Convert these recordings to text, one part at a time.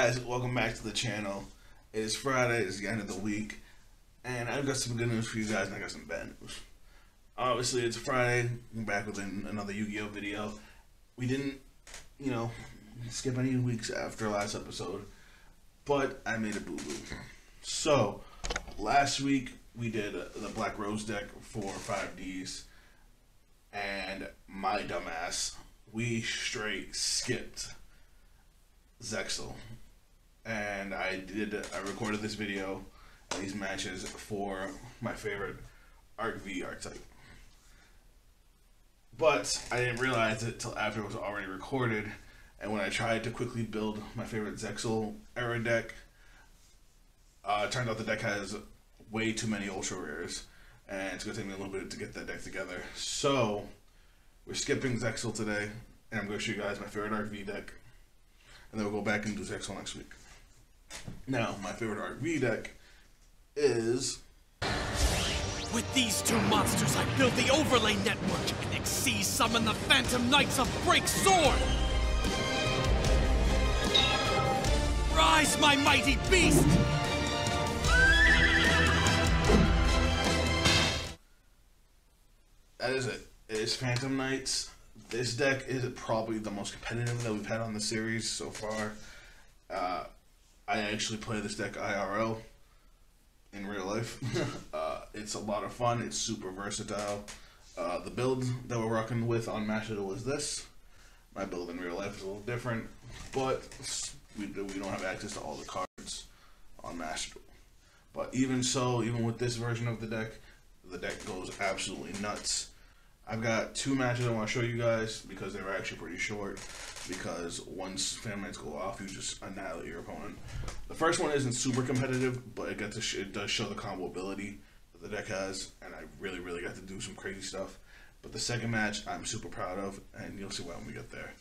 guys, welcome back to the channel. It is Friday, it's the end of the week, and I've got some good news for you guys and I got some bad news. Obviously it's Friday, I'm back with another Yu-Gi-Oh video. We didn't, skip any weeks after last episode, but I made a boo-boo. So, last week we did the Black Rose deck for 5Ds, and my dumbass, we straight skipped Zexal. And I recorded this video and these matches for my favorite Arc V archetype. But I didn't realize it till after it was already recorded, and when I tried to quickly build my favorite Zexal era deck, it turned out the deck has way too many ultra rares, and it's going to take me a little bit to get that deck together. So, we're skipping Zexal today, and I'm going to show you guys my favorite Arc V deck, and then we'll go back and do Zexal next week. Now, my favorite Arc V deck is... With these two monsters, I build the overlay network and Xyz summon the Phantom Knights of Break Sword! Rise, my mighty beast! That is it. It is Phantom Knights. This deck is probably the most competitive that we've had on the series so far. I actually play this deck IRL in real life. It's a lot of fun. It's super versatile. The build that we're rocking with on Mashable is this. My build in real life is a little different, but we don't have access to all the cards on Mashable. But even so, even with this version of the deck goes absolutely nuts. I've got two matches I want to show you guys because they're actually pretty short, because once Phantom Knights go off, you just annihilate your opponent. The first one isn't super competitive, but it does show the combo ability that the deck has, and I really got to do some crazy stuff. But the second match, I'm super proud of, and you'll see why when we get there.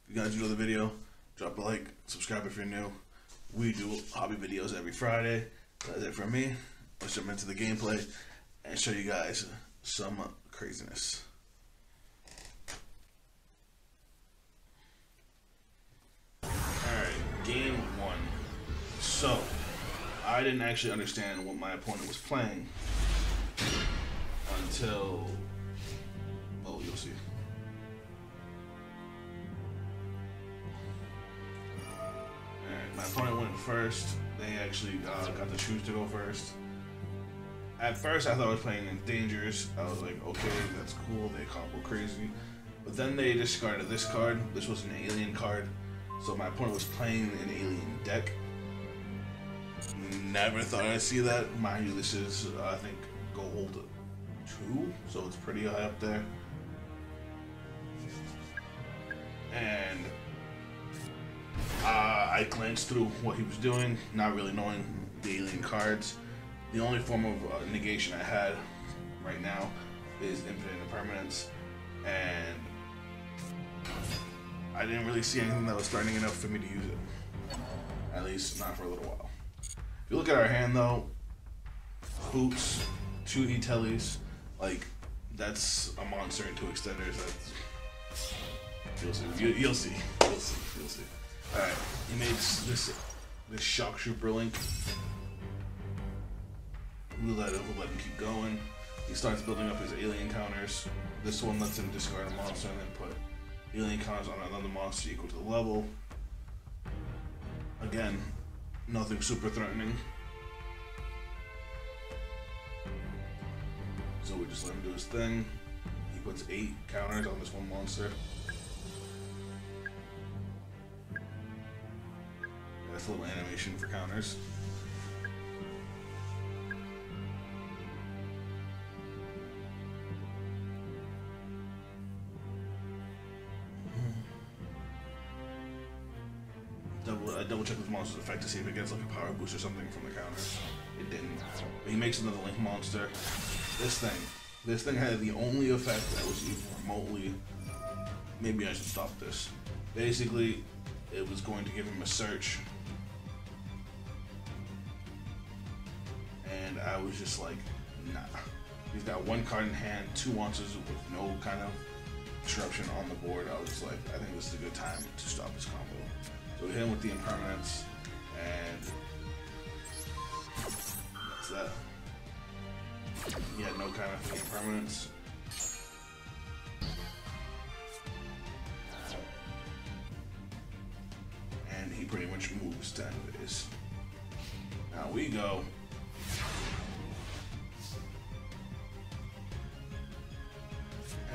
If you guys enjoy the video, drop a like, subscribe if you're new. We do hobby videos every Friday. That's it from me. Let's jump into the gameplay and show you guys some craziness. Alright, game one. So, I didn't actually understand what my opponent was playing until, well, you'll see. Alright, my opponent went first. They actually got to choose to go first. At first, I thought I was playing Endangers. I was like, okay, that's cool, they combo crazy. But then they discarded this card. This was an alien card. So my opponent was playing an alien deck. Never thought I'd see that. Mind you, this is, I think, gold 2, so it's pretty high up there. And I glanced through what he was doing, not really knowing the alien cards. The only form of negation I had right now is Infinite Impermanence, and I didn't really see anything that was threatening enough for me to use it. At least not for a little while. If you look at our hand though, Boots, 2 E-Tellies, like, that's a monster and 2 extenders. That's, you'll see. Alright, he made this Shock Trooper Link. We'll let him keep going. He starts building up his alien counters. This one lets him discard a monster and then put alien counters on another monster equal to the level. Again, nothing super threatening. So we just let him do his thing. He puts 8 counters on this one monster. That's a little animation for counters. I double checked this monster's effect to see if it gets like a power boost or something from the counters. It didn't. But he makes another Link monster. This thing had the only effect that was even remotely. Maybe I should stop this. Basically, it was going to give him a search. And I was just like, nah. He's got 1 card in hand, 2 monsters with no kind of disruption on the board. I was like, I think this is a good time to stop this combo. So we hit him with the impermanence, and that's that. He had no kind of impermanence. And he pretty much moves to end phase. Now we go.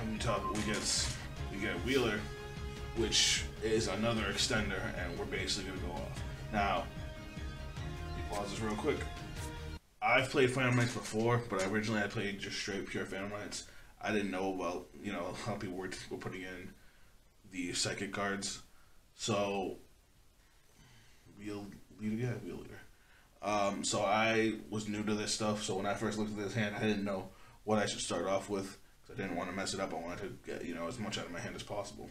And we get Wheeler, which is another extender, and we're basically gonna go off. Now, let me pause this real quick. I've played Phantom Knights before, but originally I played just straight pure Phantom Knights. I didn't know about, you know, how people were putting in the psychic cards. So Wheel Leader. So I was new to this stuff, so when I first looked at this hand, I didn't know what I should start off with. I didn't want to mess it up. I wanted to get, you know, as much out of my hand as possible.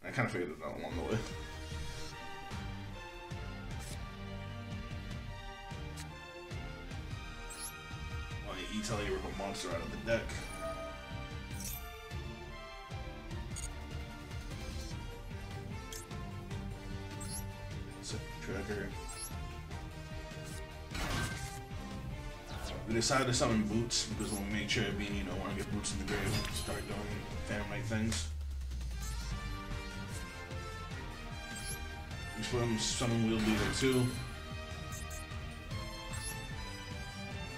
And I kind of figured it out along the way. On the E-Tell, you rip a monster out of the deck. Set tracker. We decided to summon Boots because when we made Cherubini, you don't want to get Boots in the grave and start doing Phantom Knight things. We put him Summon Wheel Leader too.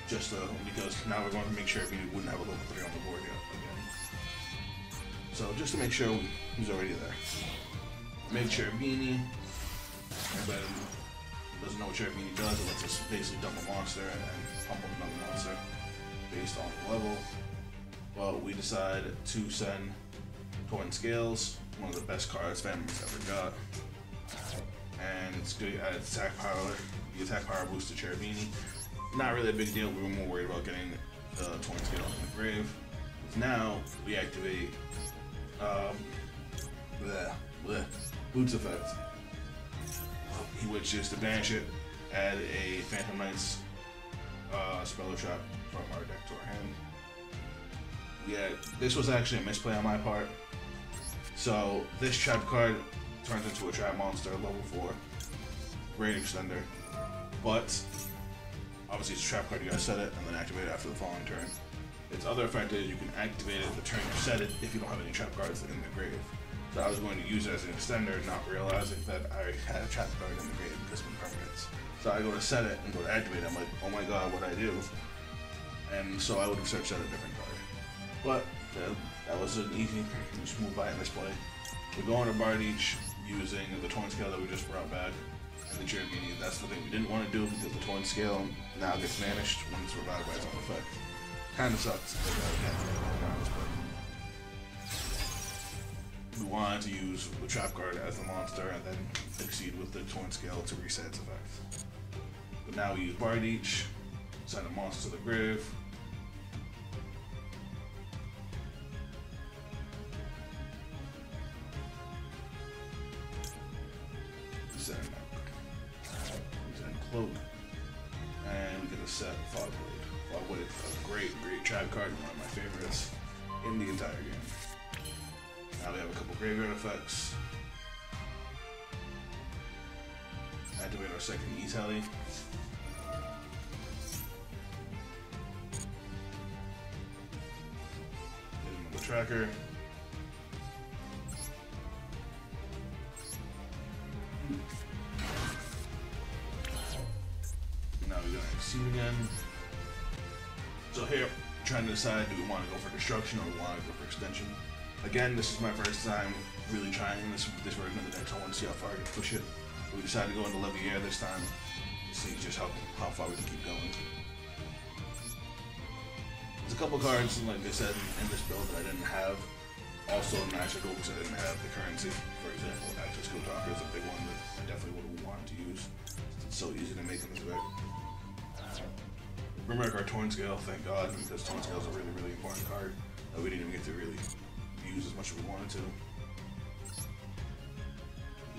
Just because now we're going to make sure Cherubini wouldn't have a level 3 on the board yet again. So just to make sure he's already there. Make Cherubini. Everybody doesn't know what Cherubini does, it lets us basically dump a monster and pump up another monster based on the level. Well, we decide to send Twin Scales, one of the best cards Phantom's ever got. And it's good at attack power, the attack power boost to Cherubini. Not really a big deal, we were more worried about getting the Twin Scale in the grave. Now we activate Boots effect, which is to banish it, add a Phantom Knights Speller Trap from our deck to our hand. Yeah, this was actually a misplay on my part. So this trap card turns into a trap monster, level 4, great extender. But obviously it's a trap card, you gotta set it and then activate it after the following turn. Its other effect is you can activate it the turn you set it if you don't have any trap cards in the grave. So I was going to use it as an extender, not realizing that I had a trap card in the grave because of impermanence. So I go to set it and go to activate it. I'm like, oh my god, what'd I do? And so I would have searched out a different card. But that was an easy, just move by and misplay. We go on a Bard each using the Twin Scale that we just brought back and the Cherubini. That's the thing we didn't want to do because the Twin Scale now gets vanished when it's revived by its own effect. Kind of sucks. We wanted to use the trap card as the monster and then succeed with the Twin Scale to reset its effect. But now we use Bard each, send a monster to the grave. We send Cloak. And we get a set Fogblade. Fogblade is a great trap card, one of my favorites in the entire game. Now we have a couple graveyard effects. Activate our second E-Tally. Hit him with the tracker. Now we're gonna exceed again. So here, trying to decide, do we want to go for destruction or we want to go for extension? Again, this is my first time really trying this version of the deck, so I want to see how far I can push it. We decided to go into Levier this time to see just how far we can keep going. There's a couple cards, like I said, in this build that I didn't have. Also magical because I didn't have the currency. For example, Access Code Talker is a big one that I definitely would have wanted to use. It's so easy to make in this deck. Remember our Twin Scale, thank God, because Twin Scale is a really, really important card that we didn't even get to really use as much as we wanted to.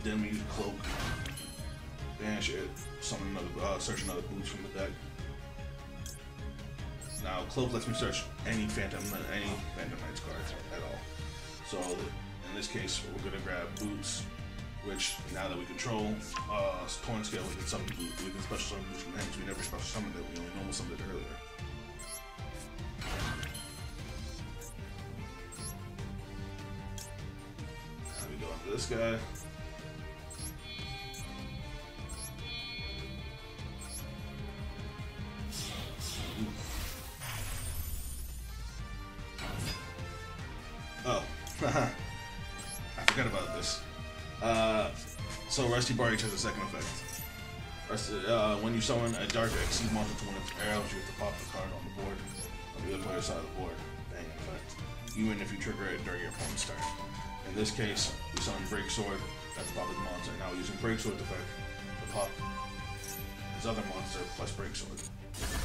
Then we use Cloak, banish it, summon another, search another Boots from the deck. Now Cloak lets me search any Phantom Knights card at all. So in this case, we're gonna grab Boots which now that we control Torn Scale, we can special summon from hands. We never special summoned it, we only normal summoned it earlier. Now we go into this guy. Oh, I forgot about this. So Rusty Barge has a second effect. When you summon a dark XC monster to one of its arrows, you have to pop the card on the board on the other player's side of the board. Bang effect. Even if you trigger it during your opponent's turn. In this case, we summon Break Sword. That's pop his monster. Now we're using Break Sword's effect to pop his other monster plus Break Sword,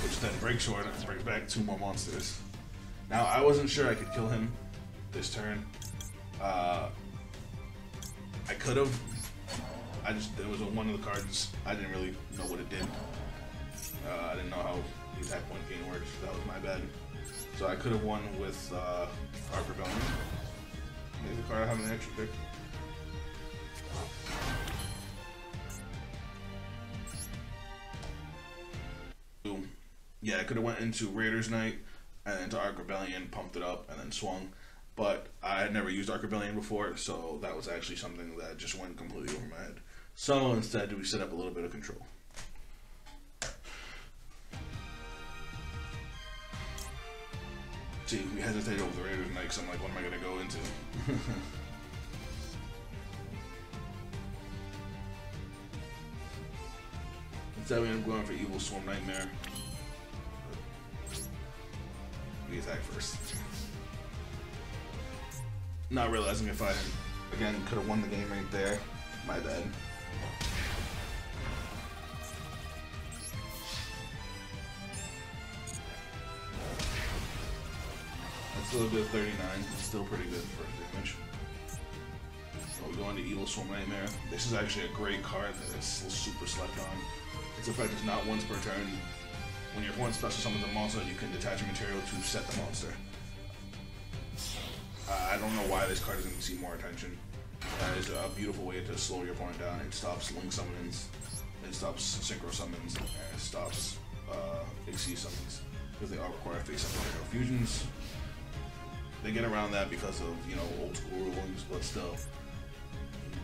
which then Break Sword and brings back 2 more monsters. Now I wasn't sure I could kill him this turn. I could have. It was one of the cards. I didn't really know what it did. I didn't know how the attack point gain works. That was my bad. So I could have won with Arc Rebellion. Maybe the card I have an extra pick. Yeah, I could have went into Raiders Night and into Arc Rebellion, pumped it up, and then swung. But I had never used Arc Rebellion before, so that was actually something that just went completely over my head. So instead, we set up a little bit of control. See, we hesitated over the Raiders Night, because I'm like, what am I going to go into? Instead, we ended up going for Evil Swarm Nightmare. We attack first. Not realizing if I, again, could have won the game right there. My bad. That's a little bit of 39. It's still pretty good for damage. So we go into Evil Swarm Nightmare. This is actually a great card that is super slept on. Its effect is not once per turn. When your opponent special summons a monster, you can detach a material to set the monster. I don't know why this card doesn't see more attention. That is a beautiful way to slow your opponent down. It stops link summons, it stops synchro summons, and it stops XC summons because they all require face up material fusions. They get around that because of, you know, old school rulings, but still,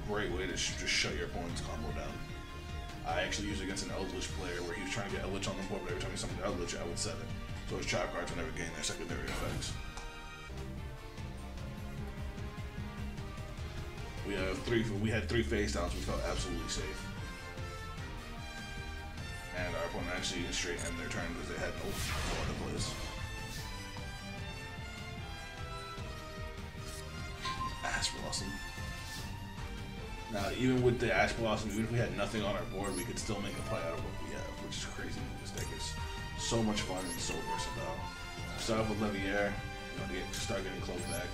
great way to just shut your opponent's combo down. I actually used it against an Eldritch player where he was trying to get Eldritch on the board, but every time he summoned Eldritch, I would set it. So his trap cards would never gain their secondary effects. We had three face downs. We felt absolutely safe, and our opponent actually straight ended their turn because they had no other plays. Ash Blossom. Now, even with the Ash Blossom, even if we had nothing on our board, we could still make a play out of what we have, which is crazy. This deck is so much fun and so versatile. Start off with Levier, you know, to start getting close back,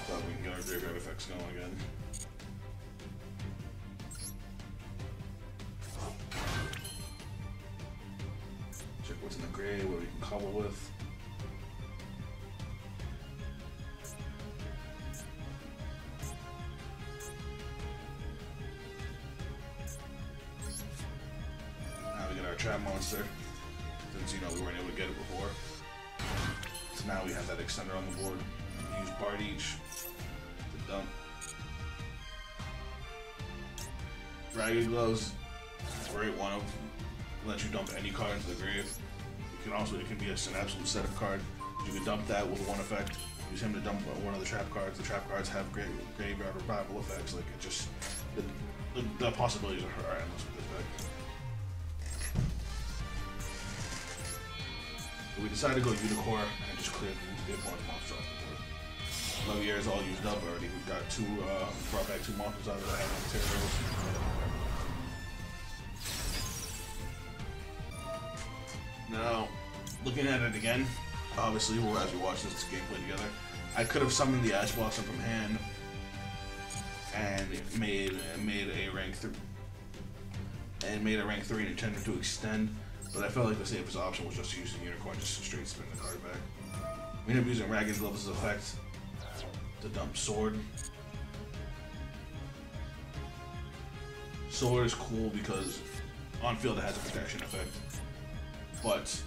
so we can get our graveyard effects going again. Check what's in the grave, what we can cobble with. Now we get our trap monster, since, you know, we weren't able to get it before. So now we have that extender on the board. We use Bard each to dump. Ragged Gloves, great one of, lets you dump any card into the grave. You can also, it can be an absolute setup card. You can dump that with one effect. Use him to dump one of the trap cards. The trap cards have graveyard revival effects. Like, it just, the possibilities are endless with this deck. So we decided to go Unicorn and just clear the opponent's monster off the board. Levier is all used up already. We've got brought back two monsters out of the materials. Now, looking at it again, obviously, as we watch this gameplay together, I could have summoned the Ash Blossom from hand and made a rank 3 and intended to extend. But I felt like the safest option was just to use the Unicorn, just to straight spin the card back. We ended up using Ragged Gloves' effect to dump Sword. Sword is cool because on field it has a protection effect, but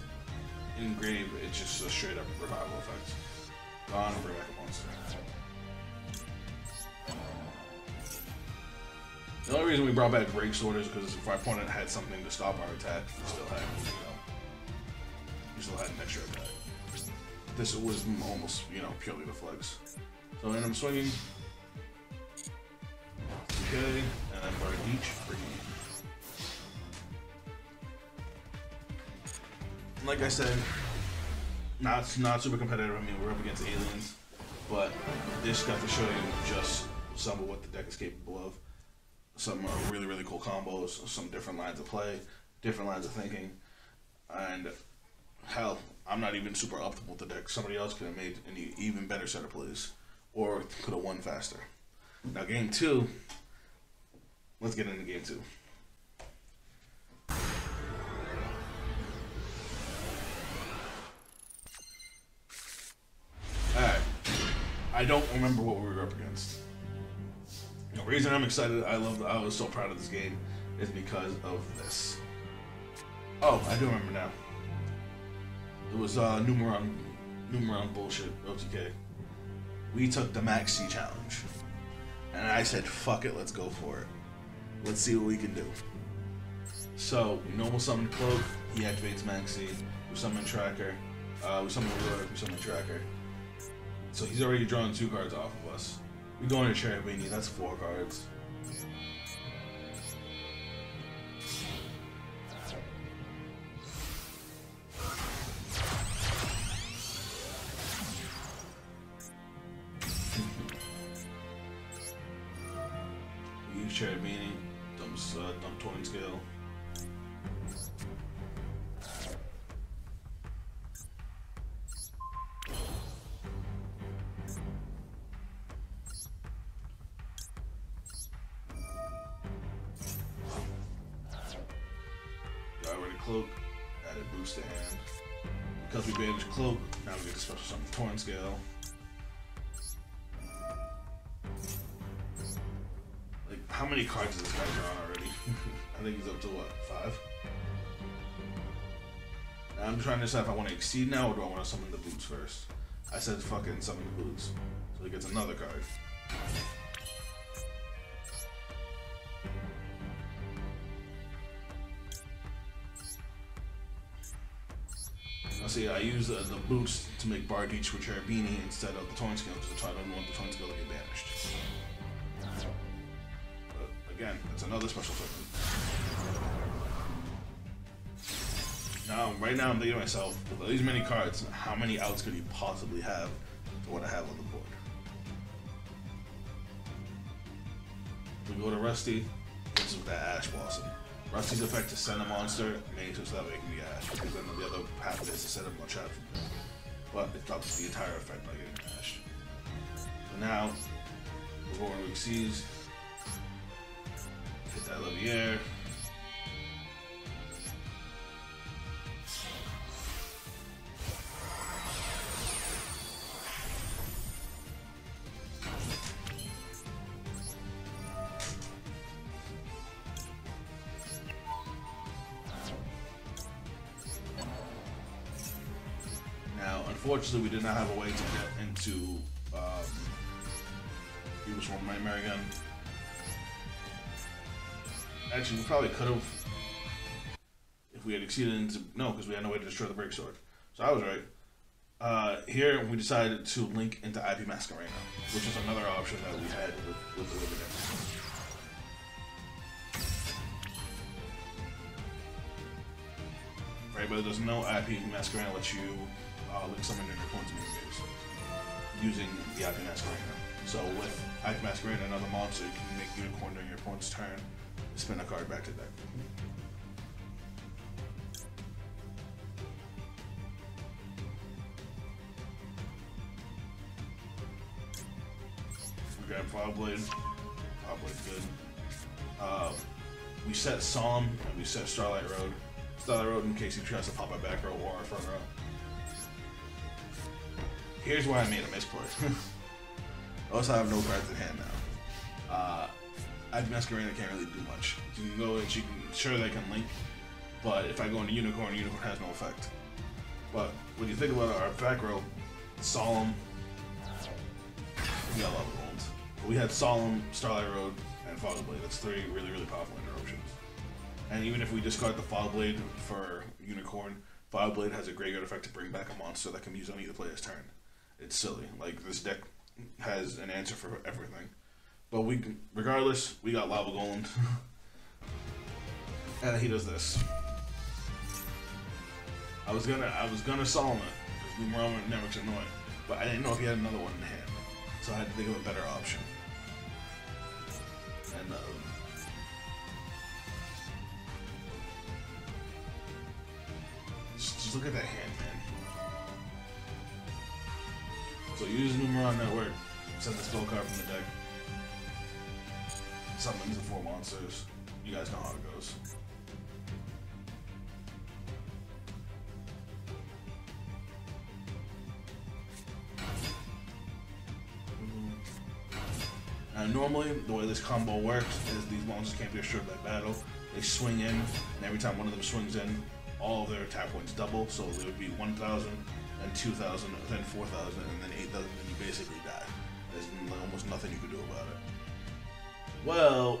in grave it's just a straight up revival effect. Gone and bring back a monster. The only reason we brought back Break Sword is because if our opponent had something to stop our attack, we still had, we still had an extra attack. This was almost, purely the flex. So then I'm swinging. Okay, and then Bar Beach for like I said, not super competitive. I mean, we're up against aliens, but this got to show you just some of what the deck is capable of. Some really, really cool combos, some different lines of play, different lines of thinking, and hell, I'm not even super optimal with the deck. Somebody else could have made an even better set of plays, or could have won faster. Now, game two, let's get into game two. Alright, I don't remember what we were up against. The reason I'm excited, I was so proud of this game, is because of this. Oh, I do remember now. It was Numeron bullshit, OTK. We took the Maxi challenge. And I said, fuck it, let's go for it. Let's see what we can do. So, we normal summon Cloak, he activates Maxi, we summon Tracker, we summon Lure, we summon Tracker. So he's already drawn 2 cards off of us. We go into Cherubini, that's 4 cards. Use Cherubini, dump Torn Scale. Cloak, added boost to hand. Because we banished Cloak, now we get to special summon Torn Scale. Like, how many cards is this guy drawn already? I think he's up to what, 5? Now I'm trying to decide if I want to exceed now or do I want to summon the boots first. I said fucking summon the boots. So he gets another card. See, I use the boots to make Bardiche with Cherubini instead of the Torn Scale because I don't want the Torn Scale to get banished. But again, it's another special token. Now, right now I'm thinking to myself, with these many cards, how many outs could you possibly have to what I have on the board? We go to Rusty, this is with that Ash Blossom. Rusty's effect to send a monster, makes it so that way it can be Ash, because then the other half of it is to send him a trap. But it drops the entire effect by getting Ash. So now, we're going to Exceeds, hit that Levier. Unfortunately, we did not have a way to get into Beavis One Nightmare again. Actually, we probably could have if we had exceeded into no, because we had no way to destroy the Break Sword. So I was right. Here we decided to link into IP Masquerena, which is another option that we had with the Liver deck. For anybody that doesn't know, IP Masquerena lets you link summon in your opponent's main phase using the IP Masquerena. So with IP Masquerena, another monster, you can make Unicorn during your opponent's turn, spin a card back to deck. We grab File Blade. File Blade's good. We set Solemn and we set Starlight Road. Starlight Road in case he tries to pop our back row or our front row. Here's why I made a misplay. Also, I have no cards in hand now. Masquerade can't really do much. You can go and she can, sure they can link, but if I go into Unicorn, Unicorn has no effect. But when you think about our back row, Solemn, we got a lot of gold. We had Solemn, Starlight Road, and Fog Blade. That's 3 really, really powerful interruptions. And even if we discard the Fog Blade for Unicorn, Fog Blade has a graveyard effect to bring back a monster that can be used on either player's turn. It's silly. Like, this deck has an answer for everything. But regardless, we got Lava Golem. And he does this. I was gonna Solemn it, because Numeron Network's annoying. But I didn't know if he had another one in hand. So I had to think of a better option. And just look at that hand, man. So use Numeron Network, send the spell card from the deck. Summons the 4 monsters. You guys know how it goes. Now, normally, the way this combo works is these monsters can't be destroyed by battle. They swing in, and every time one of them swings in, all of their attack points double. So it would be 1,000, then 2,000, then 4,000, and then 8,000, and you basically die. There's almost nothing you can do about it. Well,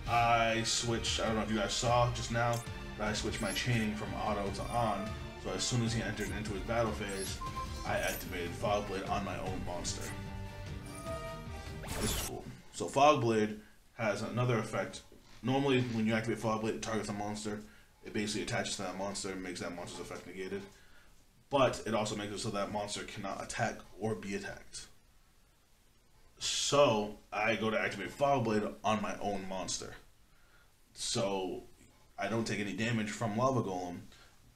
I switched, I don't know if you guys saw just now, but I switched my chaining from auto to on. So as soon as he entered into his battle phase, I activated Fog Blade on my own monster. This is cool. So Fog Blade has another effect. Normally, when you activate Fog Blade, it targets a monster. It basically attaches to that monster and makes that monster's effect negated. But it also makes it so that monster cannot attack or be attacked. So I go to activate Fog Blade on my own monster. So I don't take any damage from Lava Golem,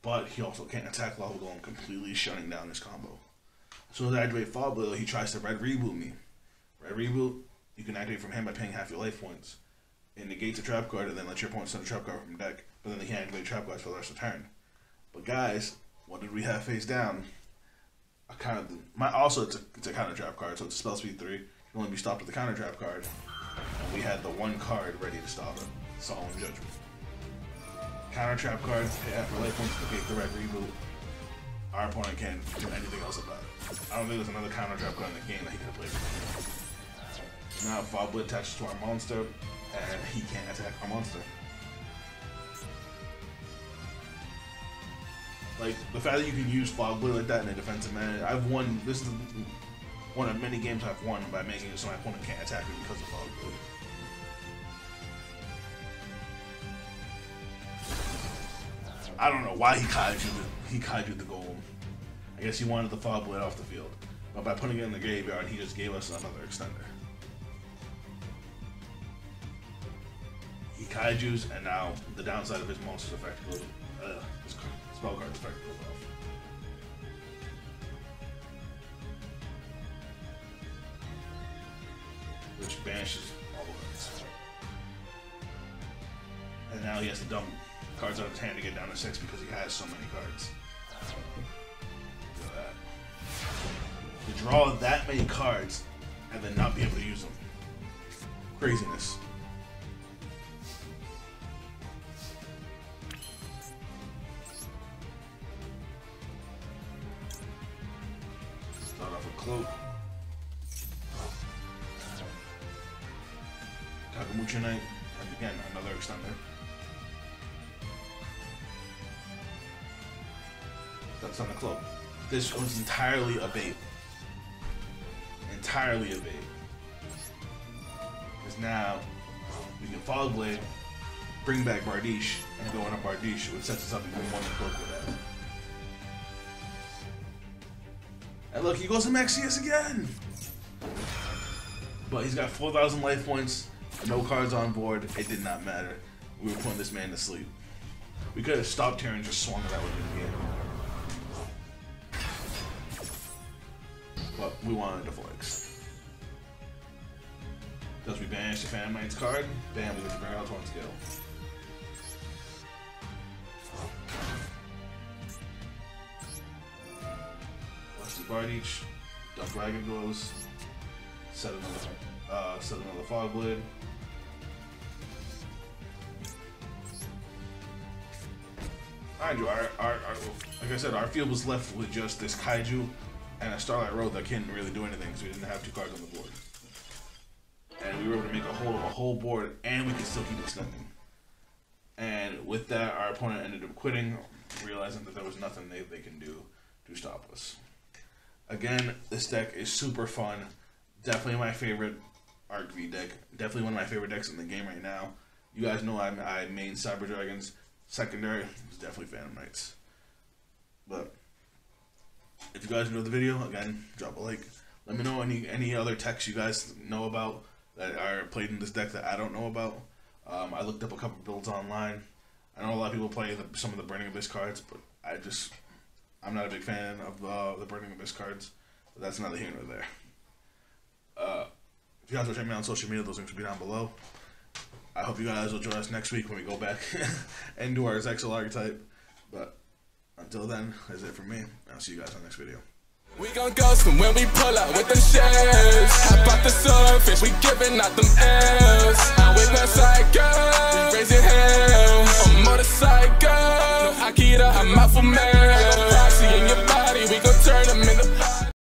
but he also can't attack Lava Golem, completely shutting down his combo. So as I activate Fog Blade, he tries to red reboot me. Red reboot, you can activate from hand by paying half your life points. It negates a trap card and then lets your opponent send a trap card from deck, but then they can't activate trap cards for the rest of the turn. But guys, what did we have face down? Also it's a counter trap card, so it's a spell speed 3. Can only be stopped with the counter trap card. And we had the 1 card ready to stop it. Solemn Judgment. Counter trap card, pay half your life points to negate the red reboot. Our opponent can't do anything else about it. I don't think there's another counter trap card in the game that he could have played with. Now Fog Blade attaches to our monster, and he can't attack our monster. Like, the fact that you can use Fog Blade like that in a defensive manner, I've won, this is one of many games I've won by making it so my opponent can't attack me because of Fog Blade. I don't know why he kaiju the golem. I guess he wanted the Fog Blade off the field. But by putting it in the graveyard, he just gave us another extender. He kaijus, and now the downside of his monster's effect goes, his spell card's effect goes off. Which banishes all the ones. And now he has to dump cards out of his hand to get down to 6 because he has so many cards. Look at that. To draw that many cards and then not be able to use them. Craziness. Start off with Cloak. Kakamucha Knight, and again, another extender. That's on the Cloak. This was entirely a bait. Entirely a bait. Because now, we can Fog Blade, bring back Bardiche, and go on a Bardiche, which sets us up even more than Cloak with that. And look, he goes to Max CS again! But he's got 4,000 life points, no cards on board, it did not matter. We were putting this man to sleep. We could have stopped here and just swung it out with the game. But we wanted to flex. Because we banished the Phantom Knight's card, bam, we get to bring out Torn Scale. Rusty Bardiche, dump Dragon Glows, set another Fog Blade. Mind you, like I said, our field was left with just this Kaiju and a Starlight Road that couldn't really do anything because we didn't have 2 cards on the board. And we were able to make a whole board, and we could still keep extending. And with that, our opponent ended up quitting, realizing that there was nothing they can do to stop us. Again, this deck is super fun. Definitely my favorite Arc V deck. Definitely one of my favorite decks in the game right now. You guys know I main Cyber Dragons. Secondary is definitely Phantom Knights. But if you guys enjoyed the video, again, drop a like. Let me know any other decks you guys know about that are played in this deck that I don't know about. I looked up a couple builds online. I know a lot of people play some of the Burning Abyss cards, but I'm not a big fan of the Burning Abyss cards. But that's neither here nor there. If you guys will check me out on social media, those links will be down below. I hope you guys will join us next week when we go back and do our Zexal archetype. But until then, that's it from me. I'll see you guys on the next video. We gon' ghost them when we pull up with them shells. Hop off the surface, we giving out them L's. I'm with the psycho, we raising hell. On motorcycle, no Akira, I'm out for mail. Proxy in your body.